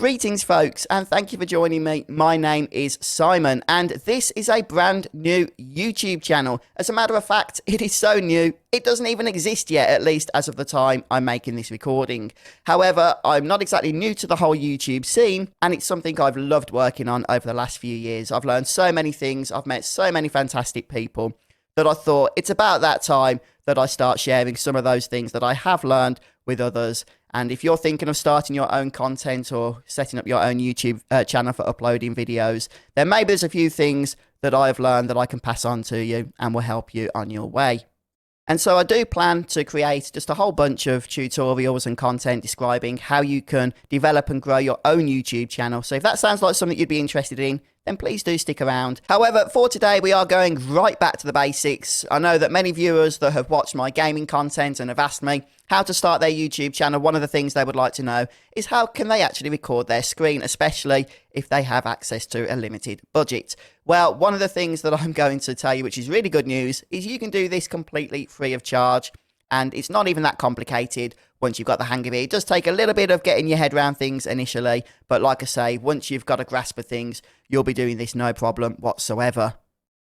Greetings folks, and thank you for joining me. My name is Simon, and this is a brand new YouTube channel. As a matter of fact, it is so new, it doesn't even exist yet, at least as of the time I'm making this recording. However, I'm not exactly new to the whole YouTube scene, and it's something I've loved working on over the last few years. I've learned so many things, I've met so many fantastic people, that I thought it's about that time that I start sharing some of those things that I have learned with others. And if you're thinking of starting your own content or setting up your own YouTube channel for uploading videos, then maybe there's a few things that I've learned that I can pass on to you and will help you on your way. And so I do plan to create just a whole bunch of tutorials and content describing how you can develop and grow your own YouTube channel. So if that sounds like something you'd be interested in, then please do stick around. However, for today, we are going right back to the basics. I know that many viewers that have watched my gaming content and have asked me how to start their YouTube channel, one of the things they would like to know is how can they actually record their screen, especially if they have access to a limited budget. Well, one of the things that I'm going to tell you, which is really good news, is you can do this completely free of charge. And it's not even that complicated once you've got the hang of it. It does take a little bit of getting your head around things initially. But like I say, once you've got a grasp of things, you'll be doing this no problem whatsoever.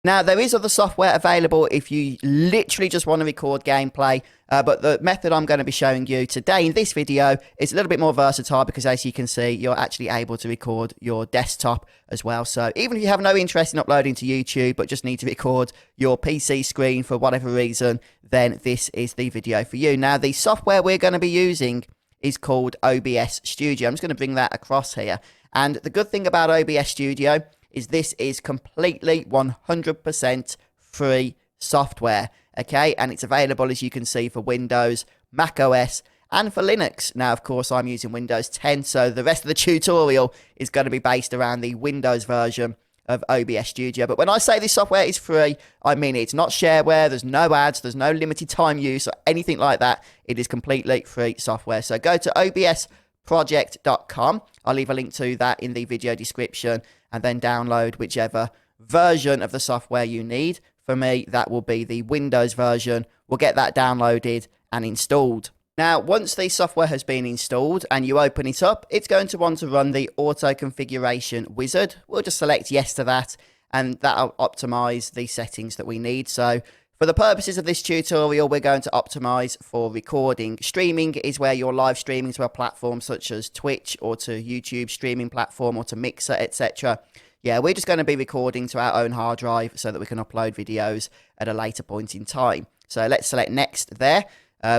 Now, there is other software available if you literally just want to record gameplay. But the method I'm going to be showing you today in this video is a little bit more versatile because, as you can see, you're actually able to record your desktop as well. So even if you have no interest in uploading to YouTube but just need to record your PC screen for whatever reason, then this is the video for you. Now, the software we're going to be using is called OBS Studio. I'm just going to bring that across here. And the good thing about OBS Studio is this is completely 100% free software, okay? And it's available, as you can see, for Windows, Mac OS, and for Linux. Now, of course, I'm using Windows 10, so the rest of the tutorial is going to be based around the Windows version of OBS Studio. But when I say this software is free, I mean it's not shareware, there's no ads, there's no limited time use or anything like that. It is completely free software. So go to obsproject.com. I'll leave a link to that in the video description, and then download whichever version of the software you need. For me, that will be the Windows version. We'll get that downloaded and installed. Now, once the software has been installed and you open it up, it's going to want to run the auto configuration wizard. We'll just select yes to that, and that'll optimize the settings that we need. So for the purposes of this tutorial, we're going to optimize for recording. Streaming is where you're live streaming to a platform such as Twitch or to YouTube streaming platform or to Mixer, etc. Yeah, we're just going to be recording to our own hard drive so that we can upload videos at a later point in time. So let's select next there.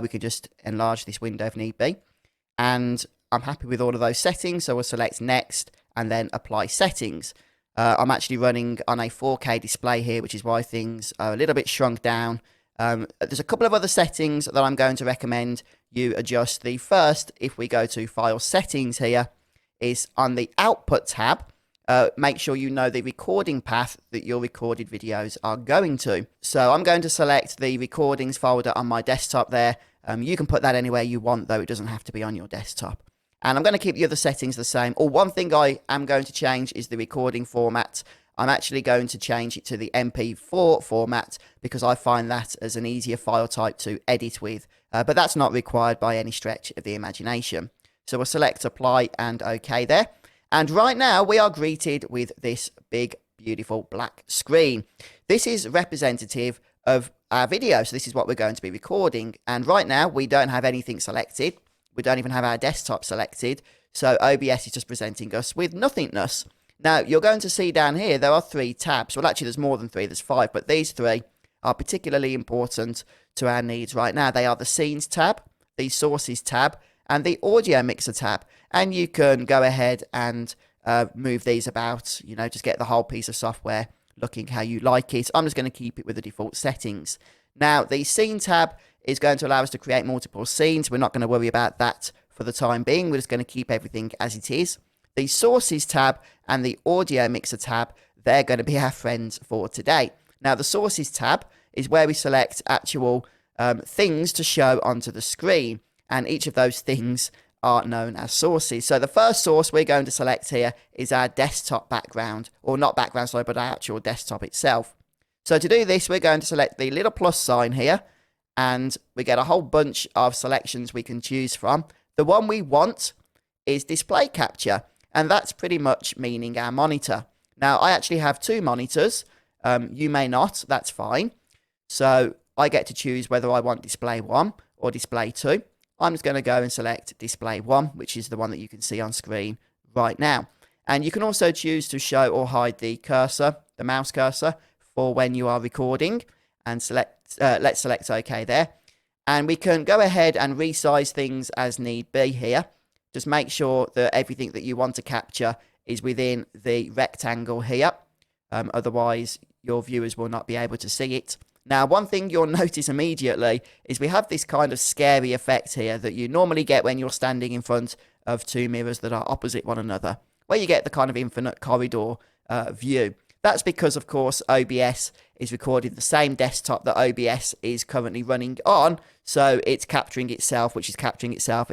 We can just enlarge this window if need be. And I'm happy with all of those settings, so we'll select next and then apply settings. I'm actually running on a 4K display here, which is why things are a little bit shrunk down. There's a couple of other settings that I'm going to recommend you adjust. The first, if we go to File Settings here, is on the Output tab. Make sure you know the recording path that your recorded videos are going to. So I'm going to select the recordings folder on my desktop there. You can put that anywhere you want, though. It doesn't have to be on your desktop. And I'm going to keep the other settings the same. Or one thing I am going to change is the recording format. I'm actually going to change it to the MP4 format because I find that as an easier file type to edit with. But that's not required by any stretch of the imagination. So we'll select Apply and OK there. And right now we are greeted with this big, beautiful black screen. This is representative of our video. So this is what we're going to be recording. And right now we don't have anything selected. We don't even have our desktop selected. So OBS is just presenting us with nothingness. Now, you're going to see down here, there are 3 tabs. Well, actually, there's more than 3. There's 5. But these 3 are particularly important to our needs right now. They are the Scenes tab, the Sources tab, and the Audio Mixer tab. And you can go ahead and move these about, you know, just get the whole piece of software looking how you like it. I'm just going to keep it with the default settings. Now, the Scene tab is going to allow us to create multiple scenes. We're not going to worry about that for the time being. We're just going to keep everything as it is. The Sources tab and the Audio Mixer tab, they're going to be our friends for today. Now, the Sources tab is where we select actual things to show onto the screen. And each of those things are known as sources. So the first source we're going to select here is our desktop background. Or not background, sorry, but our actual desktop itself. So to do this, we're going to select the little plus sign here. And we get a whole bunch of selections we can choose from. The one we want is display capture. and that's pretty much meaning our monitor. Now, I actually have two monitors. You may not, that's fine. So I get to choose whether I want display 1 or display 2. I'm just going to go and select display 1, which is the one that you can see on screen right now. And you can also choose to show or hide the cursor, the mouse cursor, for when you are recording, and let's select OK there. And we can go ahead and resize things as need be here. Just make sure that everything that you want to capture is within the rectangle here. Otherwise, your viewers will not be able to see it. Now, one thing you'll notice immediately is we have this kind of scary effect here that you normally get when you're standing in front of two mirrors that are opposite one another, where you get the kind of infinite corridor view. That's because, of course, OBS is recording the same desktop that OBS is currently running on, so it's capturing itself, which is capturing itself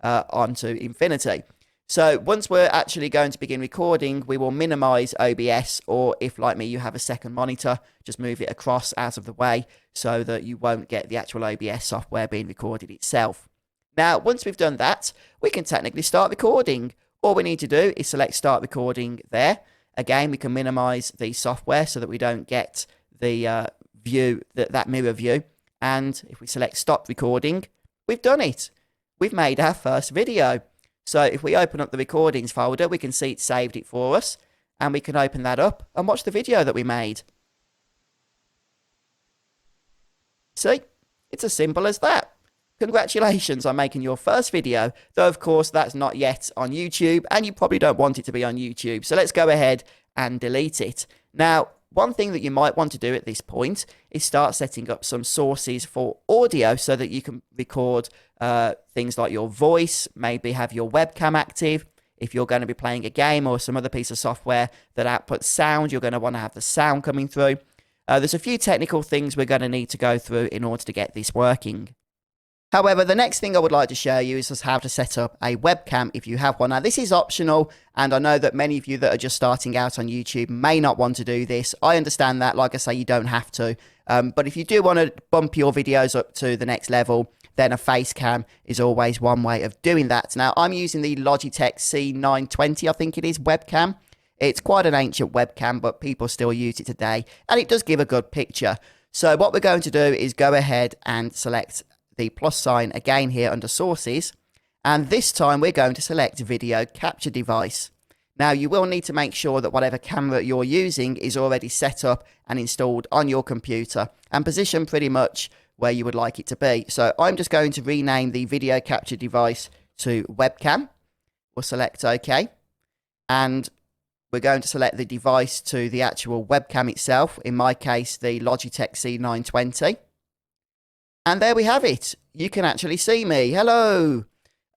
onto infinity. So once we're actually going to begin recording, we will minimize OBS, or if, like me, you have a second monitor, just move it across out of the way so that you won't get the actual OBS software being recorded itself. Now, once we've done that, we can technically start recording. All we need to do is select Start Recording there. Again, we can minimize the software so that we don't get the view, that mirror view. And if we select Stop Recording, we've done it. We've made our first video. So if we open up the recordings folder, we can see it saved it for us. And we can open that up and watch the video that we made. See? It's as simple as that. Congratulations on making your first video, though of course that's not yet on YouTube, and you probably don't want it to be on YouTube. So let's go ahead and delete it. Now, one thing that you might want to do at this point is start setting up some sources for audio so that you can record things like your voice, maybe have your webcam active. If you're going to be playing a game or some other piece of software that outputs sound, you're going to want to have the sound coming through. There's a few technical things we're going to need to go through in order to get this working. However, the next thing I would like to show you is just how to set up a webcam if you have one. Now, this is optional, and I know that many of you that are just starting out on YouTube may not want to do this. I understand that. Like I say, you don't have to. But if you do want to bump your videos up to the next level, then a face cam is always one way of doing that. Now, I'm using the Logitech C920, I think it is, webcam. It's quite an ancient webcam, but people still use it today, and it does give a good picture. So what we're going to do is go ahead and select the plus sign again here under sources, and this time we're going to select video capture device. Now, you will need to make sure that whatever camera you're using is already set up and installed on your computer and positioned pretty much where you would like it to be. So I'm just going to rename the video capture device to webcam. We'll select OK, and we're going to select the device to the actual webcam itself, in my case the Logitech C920. And there we have it. You can actually see me. Hello.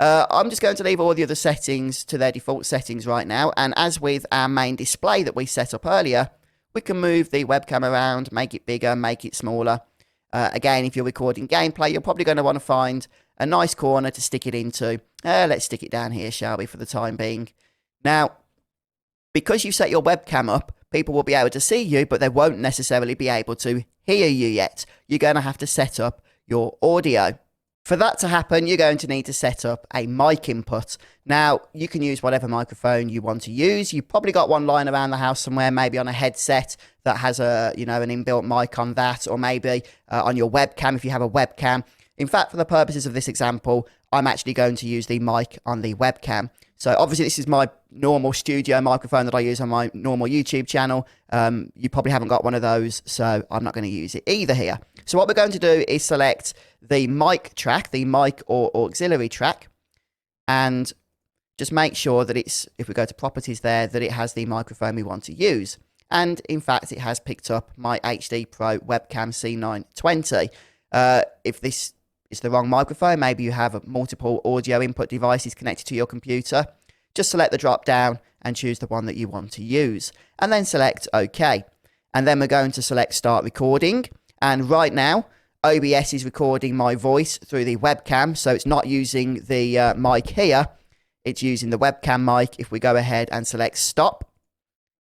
I'm just going to leave all the other settings to their default settings right now. And as with our main display that we set up earlier, we can move the webcam around, make it bigger, make it smaller. Again, if you're recording gameplay, you're probably going to want to find a nice corner to stick it into. Let's stick it down here, shall we, for the time being. Now, because you set your webcam up, people will be able to see you, but they won't necessarily be able to hear you yet. You're going to have to set up your audio. For that to happen, you're going to need to set up a mic input. Now, you can use whatever microphone you want to use. You've probably got one lying around the house somewhere, maybe on a headset that has an inbuilt mic on that, or maybe on your webcam if you have a webcam. In fact, for the purposes of this example, I'm actually going to use the mic on the webcam. So obviously this is my normal studio microphone that I use on my normal YouTube channel. You probably haven't got one of those, so I'm not going to use it either here. So what we're going to do is select the mic track, the mic or auxiliary track, and just make sure that it's, if we go to properties there, that it has the microphone we want to use. And in fact, it has picked up my HD Pro webcam C920. If this is the wrong microphone, maybe you have multiple audio input devices connected to your computer, just select the drop down and choose the one that you want to use, and then select OK. And then we're going to select Start Recording. And right now, OBS is recording my voice through the webcam, so it's not using the mic here, it's using the webcam mic. If we go ahead and select Stop,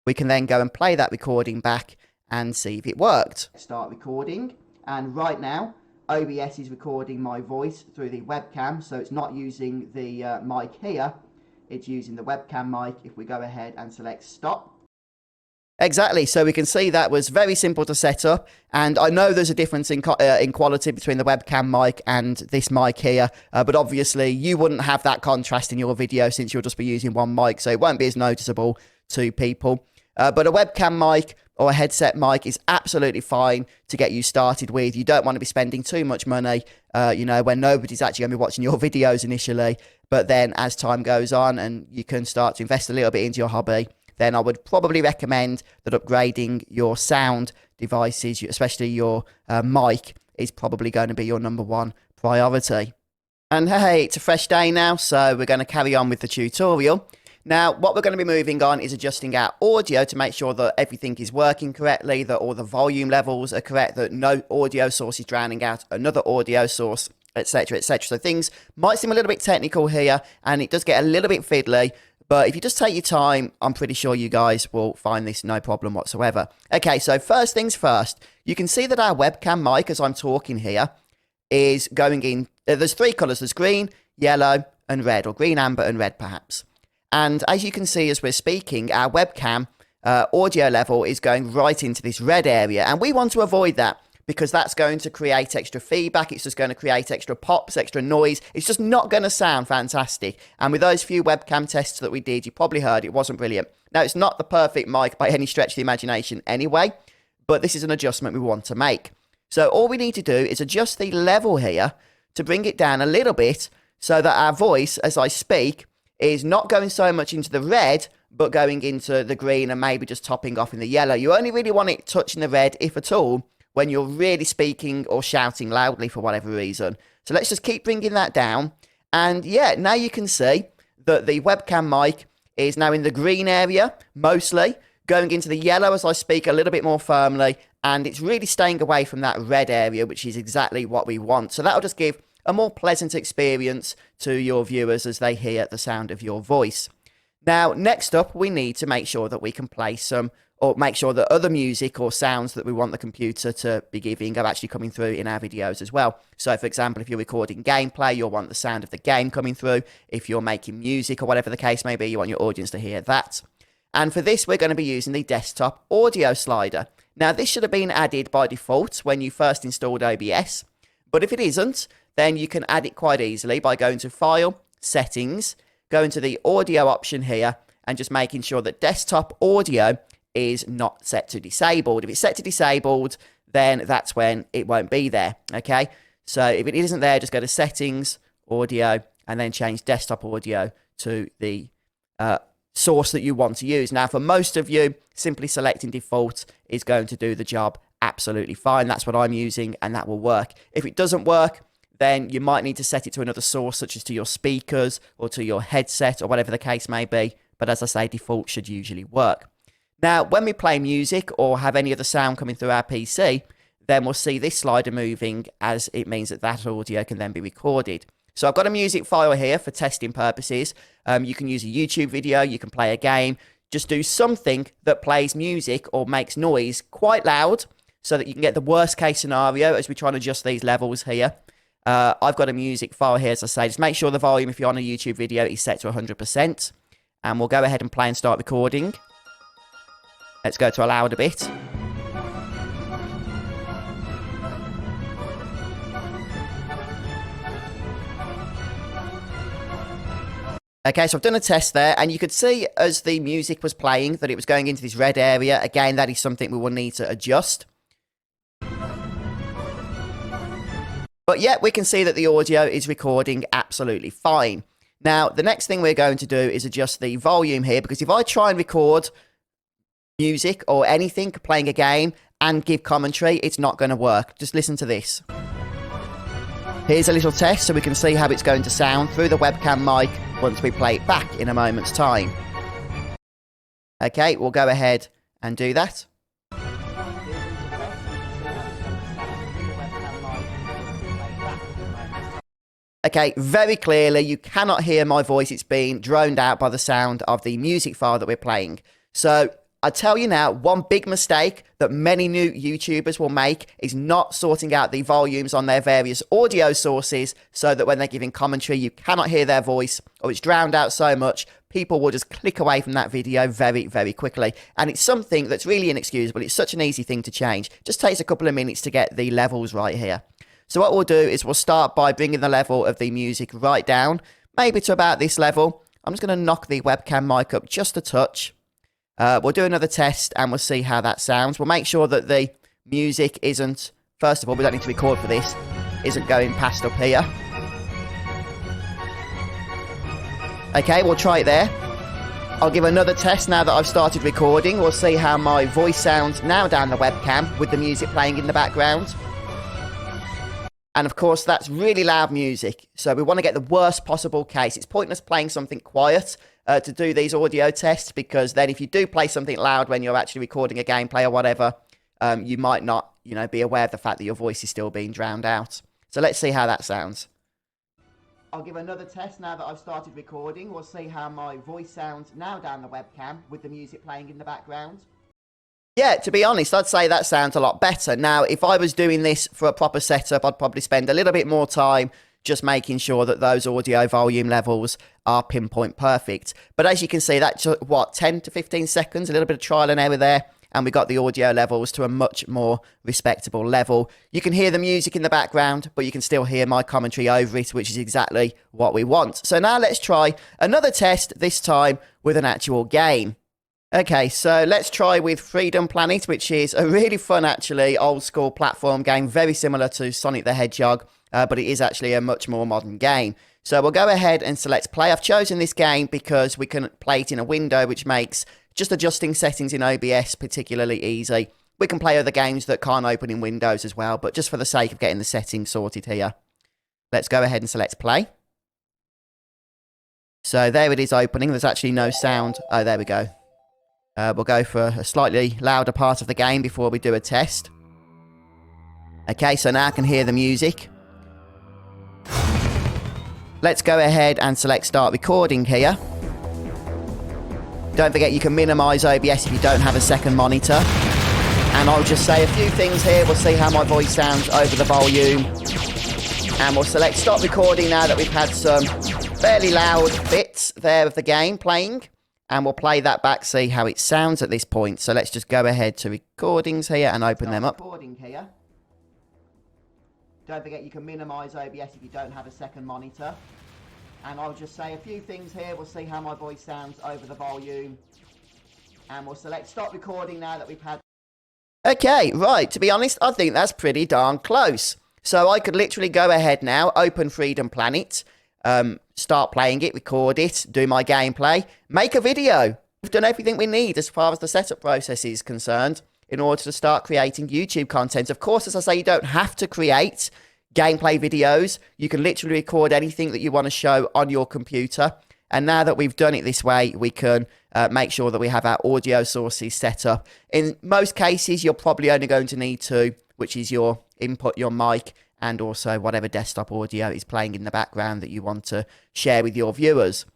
we can then go and play that recording back and see if it worked. Start recording, and right now, OBS is recording my voice through the webcam, so it's not using the mic here, it's using the webcam mic. If we go ahead and select stop. Exactly, so we can see that was very simple to set up, and I know there's a difference in quality between the webcam mic and this mic here, but obviously you wouldn't have that contrast in your video since you'll just be using one mic, so it won't be as noticeable to people. But a webcam mic or a headset mic is absolutely fine to get you started with. You don't want to be spending too much money, when nobody's actually going to be watching your videos initially, but then as time goes on and you can start to invest a little bit into your hobby, then I would probably recommend that upgrading your sound devices, especially your mic, is probably going to be your #1 priority. And hey, it's a fresh day now, so we're going to carry on with the tutorial. Now, what we're going to be moving on is adjusting our audio to make sure that everything is working correctly, that all the volume levels are correct, that no audio source is drowning out another audio source, etc., etc. So things might seem a little bit technical here, and it does get a little bit fiddly. But if you just take your time, I'm pretty sure you guys will find this no problem whatsoever. Okay, so first things first, you can see that our webcam mic, as I'm talking here, is going in, there's 3 colours, there's green, yellow, and red, or green, amber, and red perhaps. And as you can see as we're speaking, our webcam audio level is going right into this red area, and we want to avoid that, because that's going to create extra feedback. It's just going to create extra pops, extra noise. It's just not going to sound fantastic. And with those few webcam tests that we did, you probably heard it wasn't brilliant. Now, it's not the perfect mic by any stretch of the imagination anyway, but this is an adjustment we want to make. So all we need to do is adjust the level here to bring it down a little bit so that our voice, as I speak, is not going so much into the red, but going into the green and maybe just topping off in the yellow. You only really want it touching the red, if at all, when you're really speaking or shouting loudly for whatever reason. So let's just keep bringing that down. And yeah, now you can see that the webcam mic is now in the green area, mostly, going into the yellow as I speak a little bit more firmly, and it's really staying away from that red area, which is exactly what we want. So that'll just give a more pleasant experience to your viewers as they hear the sound of your voice. Now, next up, we need to make sure that we can play some, or make sure that other music or sounds that we want the computer to be giving are actually coming through in our videos as well. So, for example, if you're recording gameplay, you'll want the sound of the game coming through. If you're making music or whatever the case may be, you want your audience to hear that. And for this, we're going to be using the desktop audio slider. Now, this should have been added by default when you first installed OBS, but if it isn't, then you can add it quite easily by going to File, Settings, going to the audio option here, and just making sure that desktop audio is not set to disabled. If it's set to disabled, then that's when it won't be there, okay? So if it isn't there, just go to Settings, Audio, and then change desktop audio to the source that you want to use. Now, for most of you, simply selecting default is going to do the job absolutely fine. That's what I'm using, and that will work. If it doesn't work, then you might need to set it to another source, such as to your speakers or to your headset or whatever the case may be. But as I say, default should usually work. Now, when we play music or have any other sound coming through our PC, then we'll see this slider moving, as it means that that audio can then be recorded. So I've got a music file here for testing purposes. You can use a YouTube video, you can play a game, just do something that plays music or makes noise quite loud so that you can get the worst case scenario as we try and adjust these levels here. I've got a music file here, as I say. Just make sure the volume, if you're on a YouTube video, is set to 100%. And we'll go ahead and play and start recording. Let's go to a louder bit. Okay, so I've done a test there, and you could see as the music was playing that it was going into this red area. Again, that is something we will need to adjust. But yeah, we can see that the audio is recording absolutely fine. Now, the next thing we're going to do is adjust the volume here, because if I try and record music or anything, playing a game, and give commentary, it's not going to work. Just listen to this. Here's a little test so we can see how it's going to sound through the webcam mic once we play it back in a moment's time. Okay, we'll go ahead and do that. Okay, very clearly, you cannot hear my voice. It's being droned out by the sound of the music file that we're playing. So I tell you now, one big mistake that many new YouTubers will make is not sorting out the volumes on their various audio sources so that when they're giving commentary, you cannot hear their voice, or it's drowned out so much people will just click away from that video very, very quickly. And it's something that's really inexcusable. It's such an easy thing to change. Just takes a couple of minutes to get the levels right here. So what we'll do is we'll start by bringing the level of the music right down, maybe to about this level. I'm just going to knock the webcam mic up just a touch. We'll do another test and we'll see how that sounds. We'll make sure that the music isn't, first of all, we don't need to record for this, isn't going past up here. Okay, we'll try it there. I'll give another test now that I've started recording. We'll see how my voice sounds now down the webcam with the music playing in the background. And of course, that's really loud music. So we want to get the worst possible case. It's pointless playing something quiet to do these audio tests, because then if you do play something loud when you're actually recording a gameplay or whatever, you might not, be aware of the fact that your voice is still being drowned out. So let's see how that sounds. I'll give another test now that I've started recording. We'll see how my voice sounds now down the webcam with the music playing in the background. Yeah, to be honest, I'd say that sounds a lot better. Now, if I was doing this for a proper setup, I'd probably spend a little bit more time just making sure that those audio volume levels are pinpoint perfect. But as you can see, that's, 10 to 15 seconds, a little bit of trial and error there, and we got the audio levels to a much more respectable level. You can hear the music in the background, but you can still hear my commentary over it, which is exactly what we want. So now let's try another test, this time with an actual game. Okay, so let's try with Freedom Planet, which is a really fun, actually, old-school platform game, very similar to Sonic the Hedgehog, but it is actually a much more modern game. So we'll go ahead and select play. I've chosen this game because we can play it in a window, which makes just adjusting settings in OBS particularly easy. We can play other games that can't open in Windows as well, but just for the sake of getting the settings sorted here, let's go ahead and select play. So there it is opening. There's actually no sound. Oh, there we go. We'll go for a slightly louder part of the game before we do a test. Okay, so now I can hear the music. Let's go ahead and select start recording here. Don't forget you can minimize OBS if you don't have a second monitor. And I'll just say a few things here. We'll see how my voice sounds over the volume. And we'll select stop recording now that we've had some fairly loud bits there of the game playing. And we'll play that back, see how it sounds at this point. So let's just go ahead to recordings here and open them up. Recording here. Don't forget you can minimize OBS if you don't have a second monitor. And I'll just say a few things here. We'll see how my voice sounds over the volume. And we'll select stop recording now that we've had... Okay, right. To be honest, I think that's pretty darn close. So I could literally go ahead now, open Freedom Planet, start playing it, record it, do my gameplay, make a video. We've done everything we need as far as the setup process is concerned in order to start creating YouTube content. Of course, as I say, you don't have to create gameplay videos. You can literally record anything that you want to show on your computer. And now that we've done it this way, we can make sure that we have our audio sources set up. In most cases, you're probably only going to need two, which is your input, your mic, and also whatever desktop audio is playing in the background that you want to share with your viewers.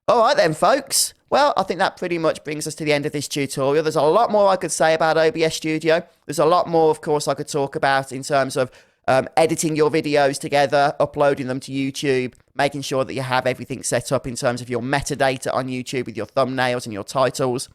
All right then, folks. Well, I think that pretty much brings us to the end of this tutorial. There's a lot more I could say about OBS Studio. There's a lot more, of course, I could talk about in terms of editing your videos together, uploading them to YouTube, making sure that you have everything set up in terms of your metadata on YouTube with your thumbnails and your titles.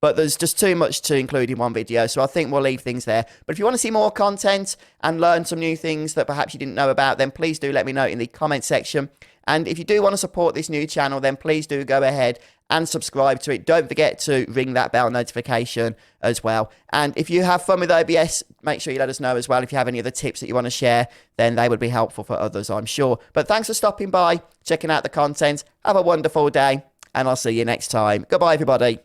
But there's just too much to include in one video, so I think we'll leave things there. But if you want to see more content and learn some new things that perhaps you didn't know about, then please do let me know in the comment section. And if you do want to support this new channel, then please do go ahead and subscribe to it. Don't forget to ring that bell notification as well. And if you have fun with OBS, make sure you let us know as well. If you have any other tips that you want to share, then they would be helpful for others, I'm sure. But thanks for stopping by, checking out the content. Have a wonderful day, and I'll see you next time. Goodbye, everybody.